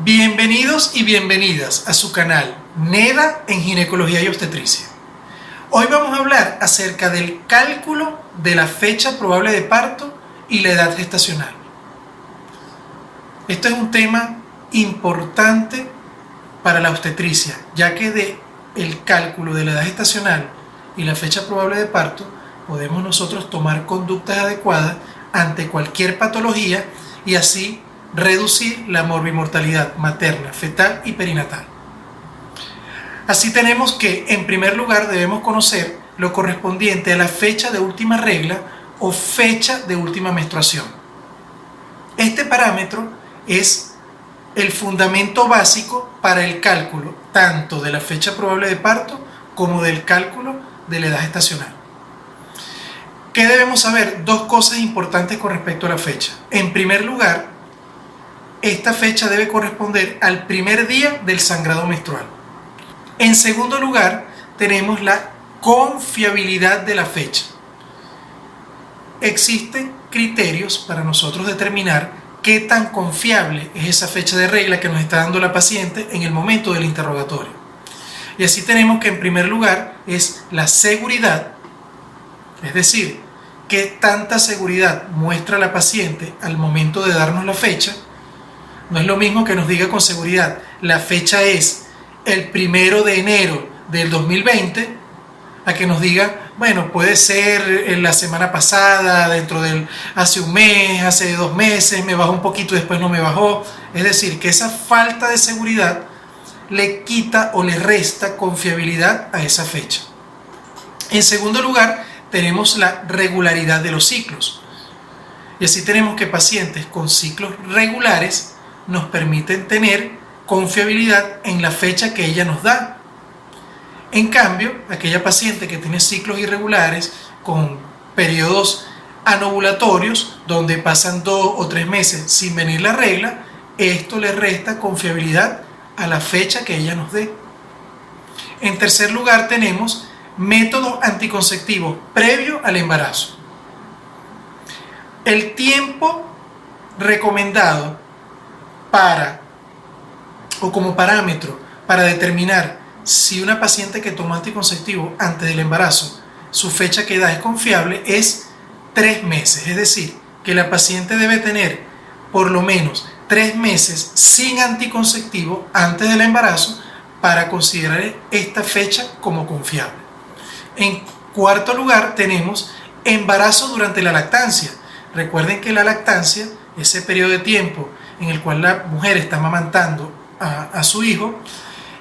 Bienvenidos y bienvenidas a su canal NEDA en Ginecología y Obstetricia. Hoy vamos a hablar acerca del cálculo de la fecha probable de parto y la edad gestacional. Esto es un tema importante para la obstetricia, ya que el cálculo de la edad gestacional y la fecha probable de parto podemos nosotros tomar conductas adecuadas ante cualquier patología y así reducir la morbimortalidad materna, fetal y perinatal. Así tenemos que, en primer lugar, debemos conocer lo correspondiente a la fecha de última regla o fecha de última menstruación. Este parámetro es el fundamento básico para el cálculo tanto de la fecha probable de parto como del cálculo de la edad gestacional. ¿Qué debemos saber? Dos cosas importantes con respecto a la fecha. En primer lugar, esta fecha debe corresponder al primer día del sangrado menstrual. En segundo lugar, tenemos la confiabilidad de la fecha. Existen criterios para nosotros determinar qué tan confiable es esa fecha de regla que nos está dando la paciente en el momento del interrogatorio. Y así tenemos que en primer lugar es la seguridad, es decir, qué tanta seguridad muestra la paciente al momento de darnos la fecha. No es lo mismo que nos diga con seguridad, la fecha es el 1 de enero del 2020, a que nos diga, bueno, puede ser en la semana pasada, hace un mes, hace 2 meses, me bajó un poquito y después no me bajó. Es decir, que esa falta de seguridad le quita o le resta confiabilidad a esa fecha. En segundo lugar, tenemos la regularidad de los ciclos. Y así tenemos que pacientes con ciclos regulares nos permiten tener confiabilidad en la fecha que ella nos da. En cambio, aquella paciente que tiene ciclos irregulares con periodos anovulatorios donde pasan 2 o 3 meses sin venir la regla, esto le resta confiabilidad a la fecha que ella nos dé. En tercer lugar, tenemos métodos anticonceptivos previo al embarazo. El tiempo recomendado como parámetro para determinar si una paciente que tomó anticonceptivo antes del embarazo, su fecha que da es confiable, es 3 meses. Es decir, que la paciente debe tener por lo menos 3 meses sin anticonceptivo antes del embarazo para considerar esta fecha como confiable. En cuarto lugar, tenemos embarazo durante la lactancia. Recuerden que la lactancia, ese periodo de tiempo en el cual la mujer está amamantando a su hijo,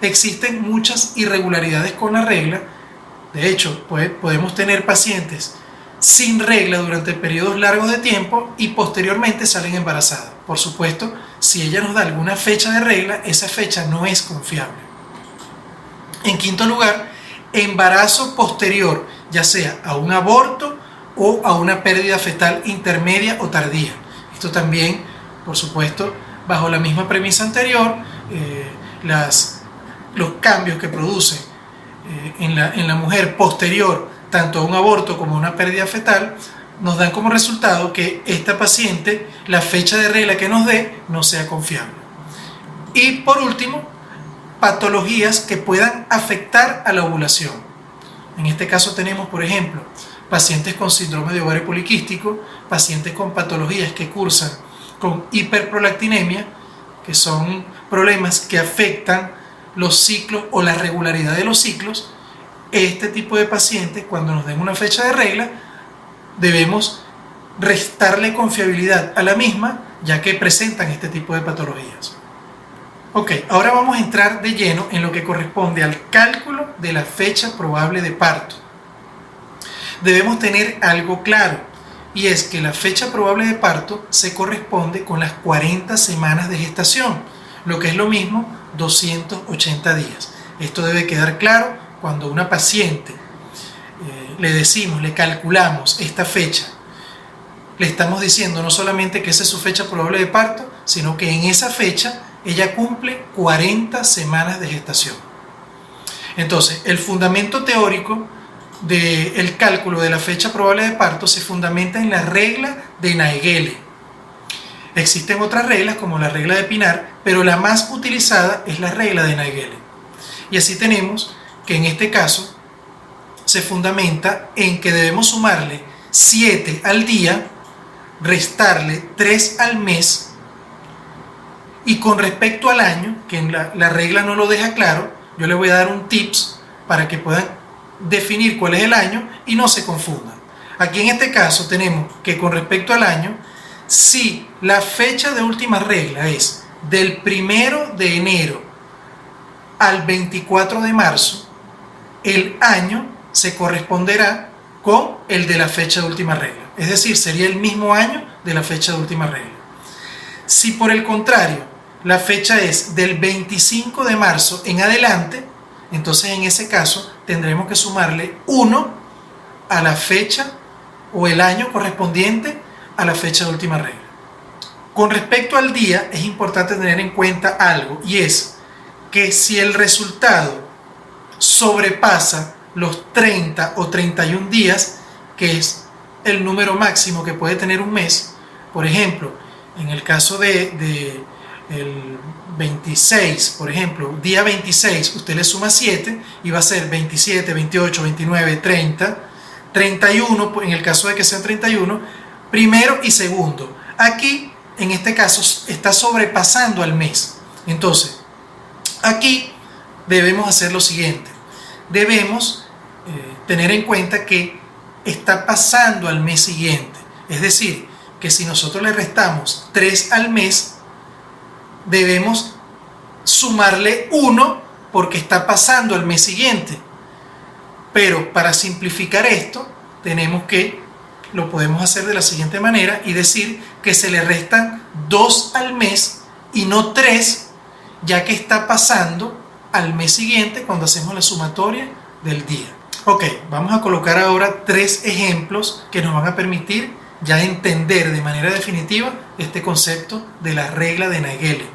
existen muchas irregularidades con la regla. De hecho, podemos tener pacientes sin regla durante periodos largos de tiempo y posteriormente salen embarazadas. Por supuesto, si ella nos da alguna fecha de regla, esa fecha no es confiable. En quinto lugar, embarazo posterior, ya sea a un aborto o a una pérdida fetal intermedia o tardía. Esto también, por supuesto, bajo la misma premisa anterior, los cambios que produce en la mujer posterior, tanto a un aborto como a una pérdida fetal, nos dan como resultado que esta paciente, la fecha de regla que nos dé, no sea confiable. Y por último, patologías que puedan afectar a la ovulación. En este caso tenemos, por ejemplo, pacientes con síndrome de ovario poliquístico, pacientes con patologías que cursan con hiperprolactinemia, que son problemas que afectan los ciclos o la regularidad de los ciclos. Este tipo de pacientes, cuando nos den una fecha de regla, debemos restarle confiabilidad a la misma, ya que presentan este tipo de patologías. Ok, ahora vamos a entrar de lleno en lo que corresponde al cálculo de la fecha probable de parto. Debemos tener algo claro, y es que la fecha probable de parto se corresponde con las 40 semanas de gestación, lo que es lo mismo 280 días. Esto debe quedar claro cuando una paciente le calculamos esta fecha. Le estamos diciendo no solamente que esa es su fecha probable de parto, sino que en esa fecha ella cumple 40 semanas de gestación. Entonces, el fundamento teórico del cálculo de la fecha probable de parto se fundamenta en la regla de Naegeli. Existen otras reglas como la regla de Pinar, pero la más utilizada es la regla de Naegele. Y así tenemos que en este caso se fundamenta en que debemos sumarle 7 al día, restarle 3 al mes, y con respecto al año, que la regla no lo deja claro, yo les voy a dar un tips para que puedan definir cuál es el año y no se confundan. Aquí en este caso tenemos que con respecto al año, si la fecha de última regla es del 1 de enero al 24 de marzo, el año se corresponderá con el de la fecha de última regla. Es decir, sería el mismo año de la fecha de última regla. Si por el contrario, la fecha es del 25 de marzo en adelante, entonces en ese caso tendremos que sumarle 1 a la fecha o el año correspondiente a la fecha de última regla. Con respecto al día, es importante tener en cuenta algo, y es que si el resultado sobrepasa los 30 o 31 días, que es el número máximo que puede tener un mes, por ejemplo, en el caso de el 26, por ejemplo, día 26, usted le suma 7 y va a ser 27, 28, 29, 30, 31, en el caso de que sea 31, primero y segundo. Aquí, en este caso, está sobrepasando al mes. Entonces, aquí debemos hacer lo siguiente. Debemos tener en cuenta que está pasando al mes siguiente. Es decir, que si nosotros le restamos 3 al mes, debemos sumarle 1 porque está pasando al mes siguiente. Pero para simplificar esto, lo podemos hacer de la siguiente manera y decir que se le restan 2 al mes y no 3, ya que está pasando al mes siguiente cuando hacemos la sumatoria del día. Ok, vamos a colocar ahora 3 ejemplos que nos van a permitir ya entender de manera definitiva este concepto de la regla de Naegele.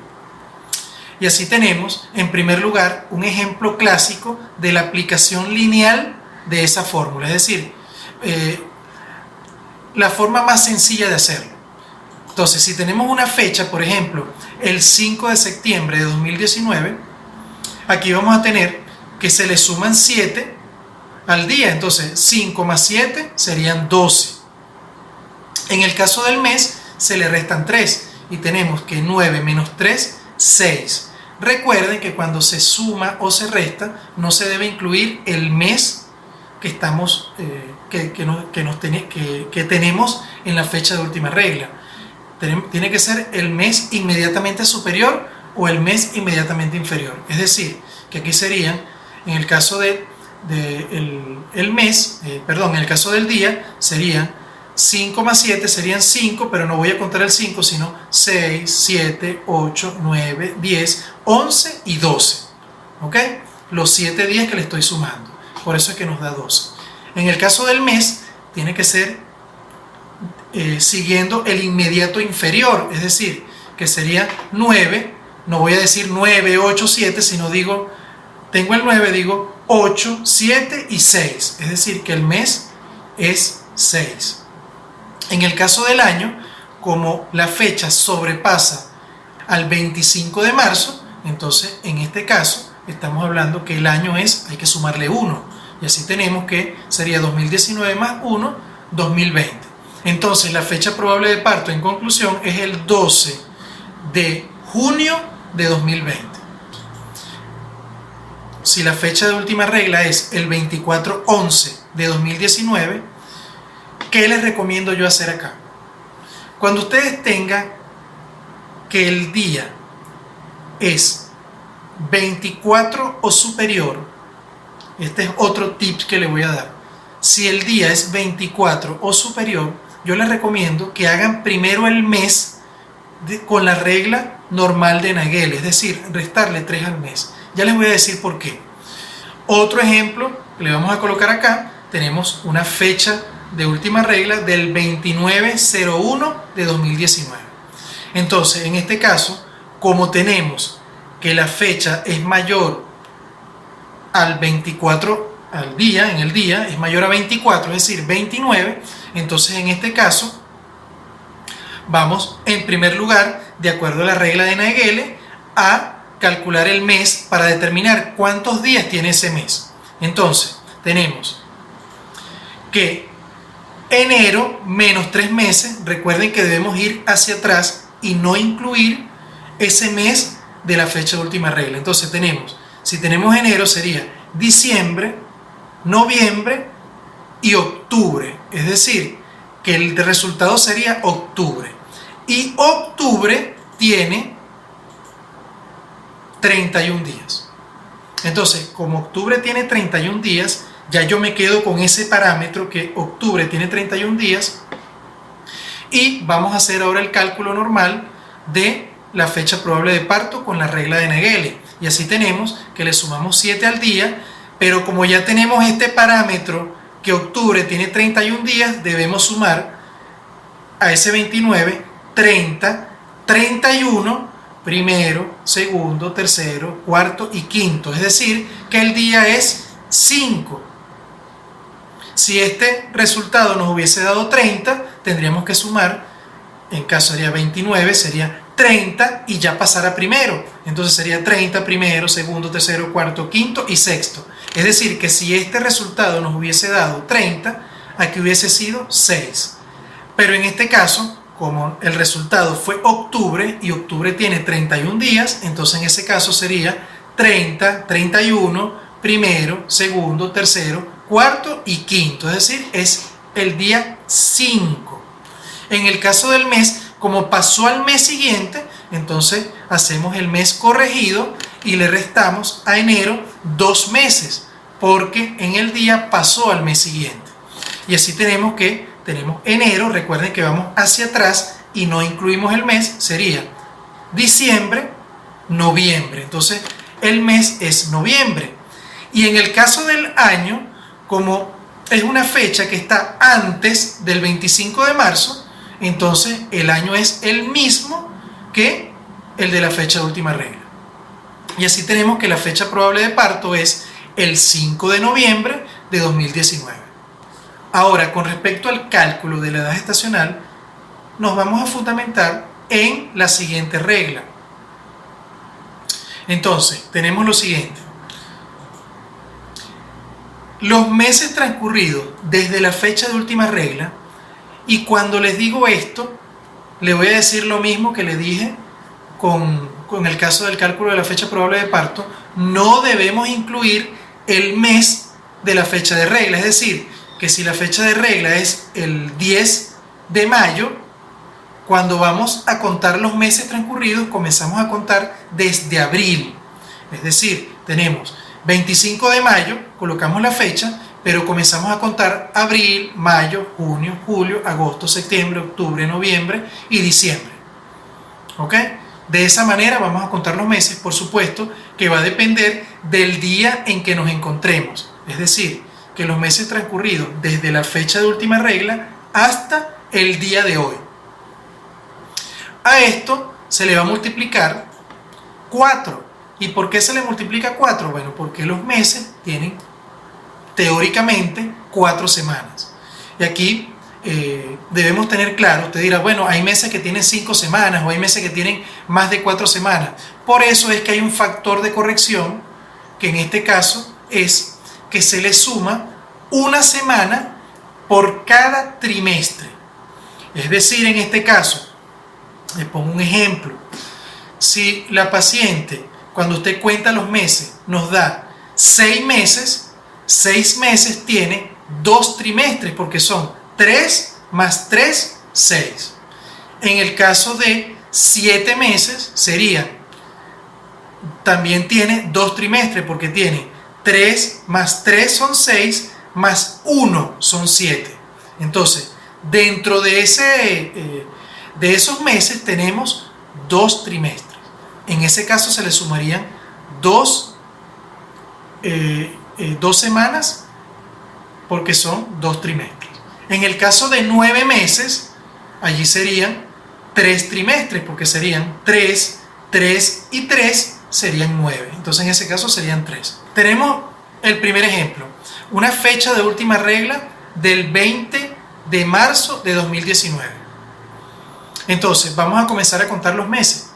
Y así tenemos, en primer lugar, un ejemplo clásico de la aplicación lineal de esa fórmula, es decir, la forma más sencilla de hacerlo. Entonces, si tenemos una fecha, por ejemplo, el 5 de septiembre de 2019, aquí vamos a tener que se le suman 7 al día, entonces 5 más 7 serían 12. En el caso del mes, se le restan 3 y tenemos que 9 menos 3, 6. Recuerden que cuando se suma o se resta, no se debe incluir el mes que tenemos en la fecha de última regla. Tiene que ser el mes inmediatamente superior o el mes inmediatamente inferior. Es decir, que aquí serían, en el caso en el caso del día, serían 5 más 7 serían 5, pero no voy a contar el 5, sino 6, 7, 8, 9, 10, 11 y 12. ¿Ok? Los 7 días que le estoy sumando. Por eso es que nos da 12. En el caso del mes, tiene que ser siguiendo el inmediato inferior, es decir, que sería 9. No voy a decir 9, 8, 7, sino tengo el 9, digo 8, 7 y 6. Es decir, que el mes es 6. En el caso del año, como la fecha sobrepasa al 25 de marzo, entonces en este caso estamos hablando que el año hay que sumarle 1. Y así tenemos que sería 2019 más 1, 2020. Entonces la fecha probable de parto en conclusión es el 12 de junio de 2020. Si la fecha de última regla es el 24/11 de 2019, ¿qué les recomiendo yo hacer acá? Cuando ustedes tengan que el día es 24 o superior, este es otro tip que les voy a dar. Si el día es 24 o superior, yo les recomiendo que hagan primero el mes con la regla normal de Naegele, es decir, restarle 3 al mes. Ya les voy a decir por qué. Otro ejemplo que le vamos a colocar acá, tenemos una fecha de última regla del 29/01 de 2019. Entonces, en este caso, como tenemos que la fecha es mayor al 24 al día, en el día es mayor a 24, es decir, 29, entonces en este caso vamos en primer lugar, de acuerdo a la regla de Naegele, a calcular el mes para determinar cuántos días tiene ese mes. Entonces, tenemos que enero menos 3 meses, recuerden que debemos ir hacia atrás y no incluir ese mes de la fecha de última regla. Entonces tenemos, si tenemos enero sería diciembre, noviembre y octubre, es decir, que el resultado sería octubre. Y octubre tiene 31 días. Entonces, como octubre tiene 31 días, ya yo me quedo con ese parámetro que octubre tiene 31 días y vamos a hacer ahora el cálculo normal de la fecha probable de parto con la regla de Naegele. Y así tenemos que le sumamos 7 al día, pero como ya tenemos este parámetro que octubre tiene 31 días, debemos sumar a ese 29, 30, 31, primero, segundo, tercero, cuarto y quinto. Es decir, que el día es 5. Si este resultado nos hubiese dado 30, tendríamos que sumar, en caso sería 29, sería 30 y ya pasar a primero. Entonces sería 30 primero, segundo, tercero, cuarto, quinto y sexto. Es decir, que si este resultado nos hubiese dado 30, aquí hubiese sido 6. Pero en este caso, como el resultado fue octubre y octubre tiene 31 días, entonces en ese caso sería 30, 31, primero, segundo, tercero, cuarto y quinto. Es decir, es el día 5. En el caso del mes, como pasó al mes siguiente, entonces hacemos el mes corregido y le restamos a enero 2 meses, porque en el día pasó al mes siguiente. Y así tenemos enero, recuerden que vamos hacia atrás y no incluimos el mes, sería diciembre, noviembre. Entonces el mes es noviembre. Y en el caso del año, como es una fecha que está antes del 25 de marzo, entonces el año es el mismo que el de la fecha de última regla. Y así tenemos que la fecha probable de parto es el 5 de noviembre de 2019. Ahora, con respecto al cálculo de la edad gestacional, nos vamos a fundamentar en la siguiente regla. Entonces, tenemos lo siguiente. Los meses transcurridos desde la fecha de última regla, y cuando les digo esto, le voy a decir lo mismo que le dije con el caso del cálculo de la fecha probable de parto, no debemos incluir el mes de la fecha de regla. Es decir, que si la fecha de regla es el 10 de mayo, cuando vamos a contar los meses transcurridos, comenzamos a contar desde abril. Es decir, tenemos 25 de mayo, colocamos la fecha, pero comenzamos a contar abril, mayo, junio, julio, agosto, septiembre, octubre, noviembre y diciembre. ¿Ok? De esa manera vamos a contar los meses, por supuesto, que va a depender del día en que nos encontremos. Es decir, que los meses transcurridos desde la fecha de última regla hasta el día de hoy. A esto se le va a multiplicar 4. ¿Y por qué se le multiplica 4? Bueno, porque los meses tienen teóricamente 4 semanas. Y aquí debemos tener claro, usted dirá, bueno, hay meses que tienen 5 semanas o hay meses que tienen más de 4 semanas. Por eso es que hay un factor de corrección, que en este caso es que se le suma una semana por cada trimestre. Es decir, en este caso, les pongo un ejemplo. Si la paciente, cuando usted cuenta los meses, nos da 6 meses, 6 meses tiene 2 trimestres, porque son 3 más 3, 6. En el caso de 7 meses, también tiene 2 trimestres, porque tiene 3 más 3 son 6, más 1 son 7. Entonces, dentro de esos meses tenemos 2 trimestres. En ese caso se le sumarían 2 semanas, porque son 2 trimestres. En el caso de 9 meses, allí serían 3 trimestres, porque serían 3, 3 y 3 serían 9. Entonces en ese caso serían 3. Tenemos el primer ejemplo, una fecha de última regla del 20 de marzo de 2019. Entonces, vamos a comenzar a contar los meses.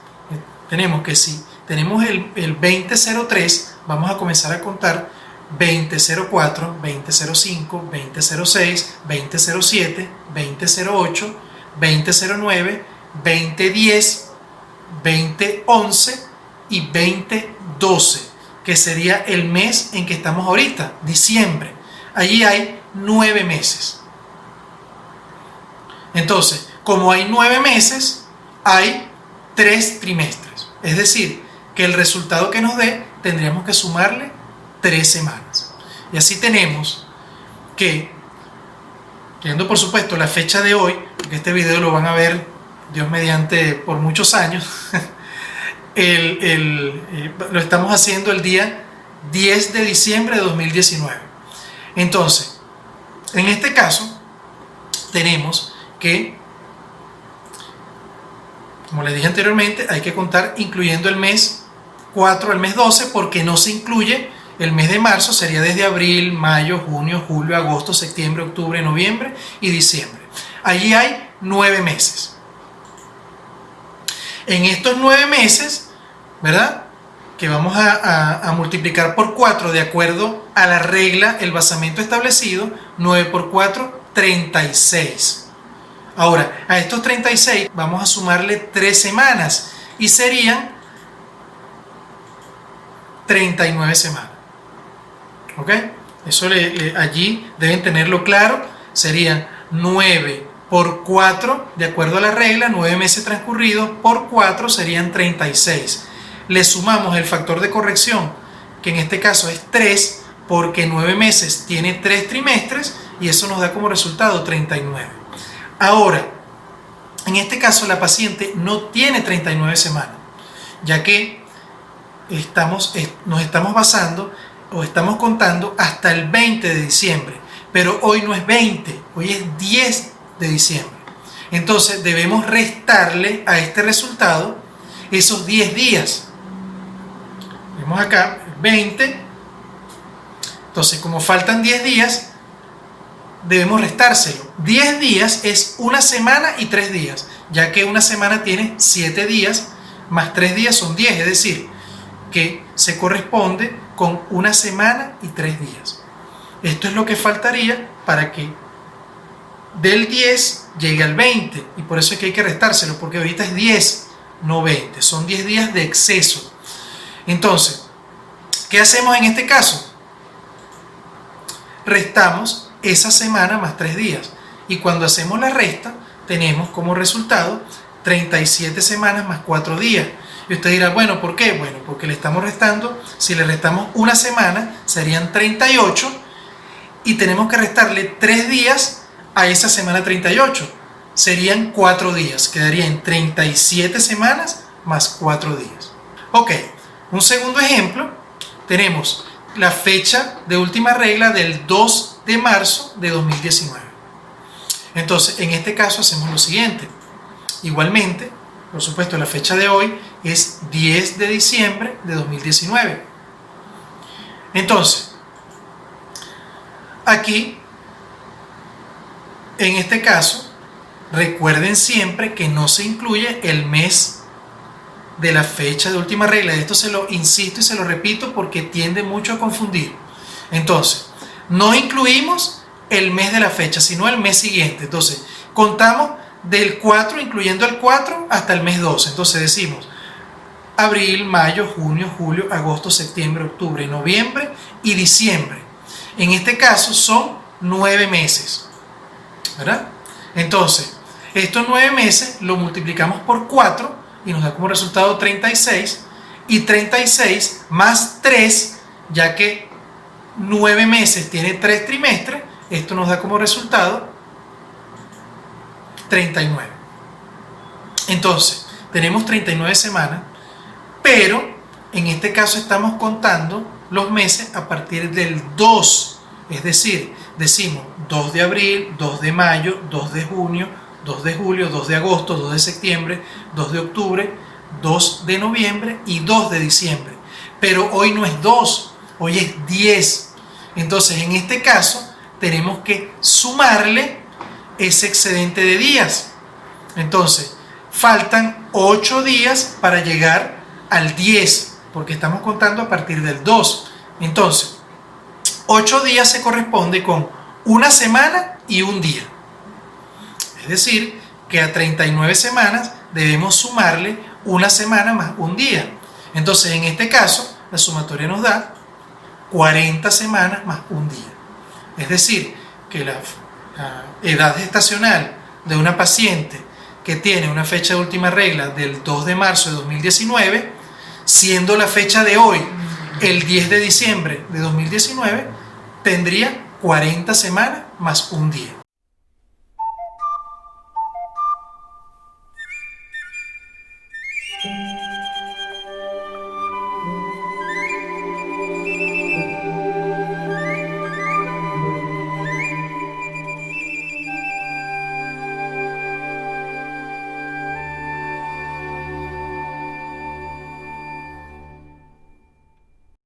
Tenemos que si tenemos el 2003, vamos a comenzar a contar 2004, 2005, 2006, 2007, 2008, 2009, 2010, 2011 y 2012, que sería el mes en que estamos ahorita, diciembre. Allí hay 9 meses. Entonces, como hay 9 meses, hay 3 trimestres. Es decir, que el resultado que nos dé tendríamos que sumarle 3 semanas. Y así tenemos que, teniendo por supuesto la fecha de hoy, porque este video lo van a ver, Dios mediante, por muchos años, lo estamos haciendo el día 10 de diciembre de 2019. Entonces, en este caso, tenemos que, como les dije anteriormente, hay que contar incluyendo el mes 4 al mes 12, porque no se incluye el mes de marzo. Sería desde abril, mayo, junio, julio, agosto, septiembre, octubre, noviembre y diciembre. Allí hay 9 meses. En estos 9 meses, ¿verdad?, que vamos a multiplicar por 4 de acuerdo a la regla, el basamento establecido, 9 por 4, 36. Ahora, a estos 36 vamos a sumarle 3 semanas y serían 39 semanas. ¿Ok? Eso allí deben tenerlo claro. Serían 9 por 4, de acuerdo a la regla, 9 meses transcurridos por 4 serían 36. Le sumamos el factor de corrección, que en este caso es 3, porque 9 meses tiene 3 trimestres, y eso nos da como resultado 39. Ahora, en este caso la paciente no tiene 39 semanas, ya que nos estamos basando o estamos contando hasta el 20 de diciembre, pero hoy no es 20, hoy es 10 de diciembre. Entonces debemos restarle a este resultado esos 10 días. Vemos acá 20. Entonces, como faltan 10 días, debemos restárselo. 10 días es una semana y 3 días, ya que una semana tiene 7 días, más 3 días son 10, es decir, que se corresponde con una semana y 3 días. Esto es lo que faltaría para que del 10 llegue al 20, y por eso es que hay que restárselo, porque ahorita es 10, no 20, son 10 días de exceso. Entonces, ¿qué hacemos en este caso? Restamos esa semana más 3 días, y cuando hacemos la resta tenemos como resultado 37 semanas más 4 días. Y usted dirá, bueno, ¿por qué? Bueno, porque le estamos restando, si le restamos una semana serían 38, y tenemos que restarle 3 días a esa semana 38, serían 4 días, quedarían 37 semanas más 4 días. Ok, un segundo ejemplo, tenemos la fecha de última regla del 2 de marzo de 2019. Entonces, en este caso hacemos lo siguiente. Igualmente, por supuesto, la fecha de hoy es 10 de diciembre de 2019. Entonces, aquí, en este caso, recuerden siempre que no se incluye el mes de la fecha de última regla. Esto se lo insisto y se lo repito porque tiende mucho a confundir. Entonces, no incluimos el mes de la fecha, sino el mes siguiente. Entonces, contamos del 4, incluyendo el 4, hasta el mes 12. Entonces decimos abril, mayo, junio, julio, agosto, septiembre, octubre, noviembre y diciembre. En este caso son 9 meses, ¿verdad? Entonces, estos 9 meses lo multiplicamos por 4 y nos da como resultado 36, y 36 más 3, ya que 9 meses tiene 3 trimestres, esto nos da como resultado 39. Entonces, tenemos 39 semanas, pero en este caso estamos contando los meses a partir del 2, es decir, decimos 2 de abril, 2 de mayo, 2 de junio, 2 de julio, 2 de agosto, 2 de septiembre, 2 de octubre, 2 de noviembre y 2 de diciembre. Pero hoy no es 2, hoy es 10. Entonces, en este caso, tenemos que sumarle ese excedente de días. Entonces, faltan 8 días para llegar al 10, porque estamos contando a partir del 2. Entonces, 8 días se corresponde con una semana y un día. Es decir, que a 39 semanas debemos sumarle una semana más un día. Entonces, en este caso, la sumatoria nos da 40 semanas más un día. Es decir, que la edad gestacional de una paciente que tiene una fecha de última regla del 2 de marzo de 2019, siendo la fecha de hoy el 10 de diciembre de 2019, tendría 40 semanas más un día.